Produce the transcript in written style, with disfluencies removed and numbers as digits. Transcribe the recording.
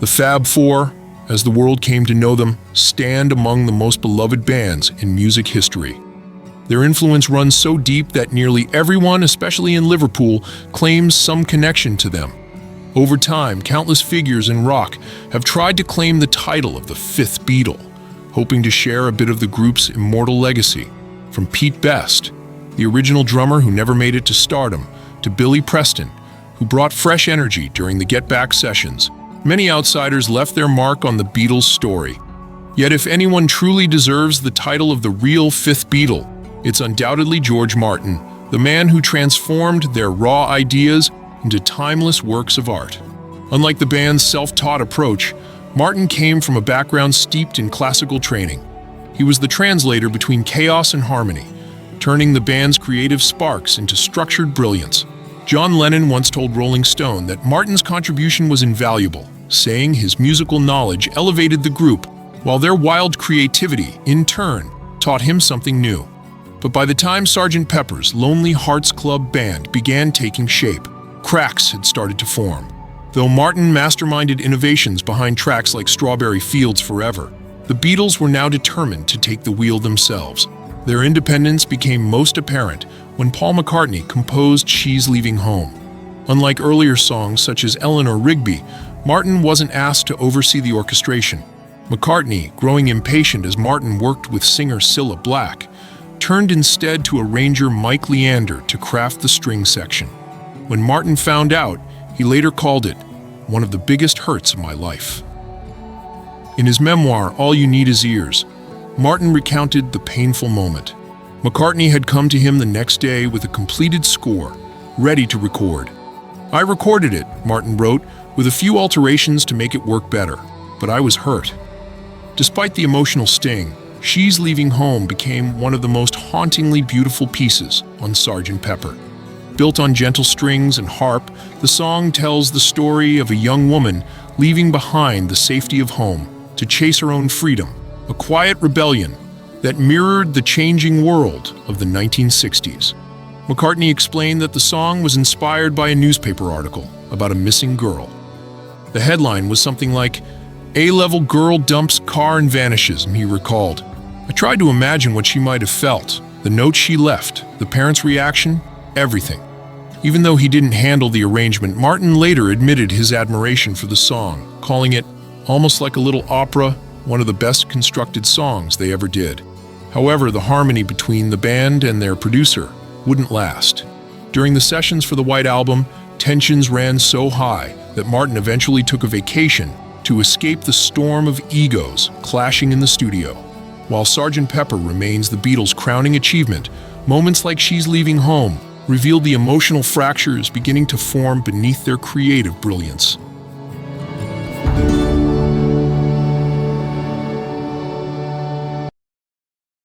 The Fab Four, as the world came to know them, stand among the most beloved bands in music history. Their influence runs so deep that nearly everyone, especially in Liverpool, claims some connection to them. Over time, countless figures in rock have tried to claim the title of the fifth Beatle, hoping to share a bit of the group's immortal legacy. From Pete Best, the original drummer who never made it to stardom, to Billy Preston, who brought fresh energy during the Get Back sessions, many outsiders left their mark on the Beatles' story. Yet if anyone truly deserves the title of the real fifth Beatle, it's undoubtedly George Martin, the man who transformed their raw ideas into timeless works of art. Unlike the band's self-taught approach, Martin came from a background steeped in classical training. He was the translator between chaos and harmony, turning the band's creative sparks into structured brilliance. John Lennon once told Rolling Stone that Martin's contribution was invaluable, saying his musical knowledge elevated the group, while their wild creativity, in turn, taught him something new. But by the time Sgt. Pepper's Lonely Hearts Club Band began taking shape, cracks had started to form. Though Martin masterminded innovations behind tracks like Strawberry Fields Forever, the Beatles were now determined to take the wheel themselves. Their independence became most apparent when Paul McCartney composed She's Leaving Home. Unlike earlier songs such as Eleanor Rigby, Martin wasn't asked to oversee the orchestration. McCartney, growing impatient as Martin worked with singer Cilla Black, turned instead to arranger Mike Leander to craft the string section. When Martin found out, he later called it one of the biggest hurts of my life. In his memoir, All You Need Is Ears, Martin recounted the painful moment. McCartney had come to him the next day with a completed score, ready to record. I recorded it, Martin wrote, with a few alterations to make it work better, but I was hurt. Despite the emotional sting, She's Leaving Home became one of the most hauntingly beautiful pieces on Sgt. Pepper. Built on gentle strings and harp, the song tells the story of a young woman leaving behind the safety of home to chase her own freedom, a quiet rebellion that mirrored the changing world of the 1960s. McCartney explained that the song was inspired by a newspaper article about a missing girl. The headline was something like, "A-level girl dumps car and vanishes," he recalled. I tried to imagine what she might have felt, the note she left, the parents' reaction, everything. Even though he didn't handle the arrangement, Martin later admitted his admiration for the song, calling it almost like a little opera, one of the best constructed songs they ever did. However, the harmony between the band and their producer wouldn't last. During the sessions for the White Album, tensions ran so high that Martin eventually took a vacation to escape the storm of egos clashing in the studio. While Sgt. Pepper remains the Beatles' crowning achievement, moments like She's Leaving Home revealed the emotional fractures beginning to form beneath their creative brilliance.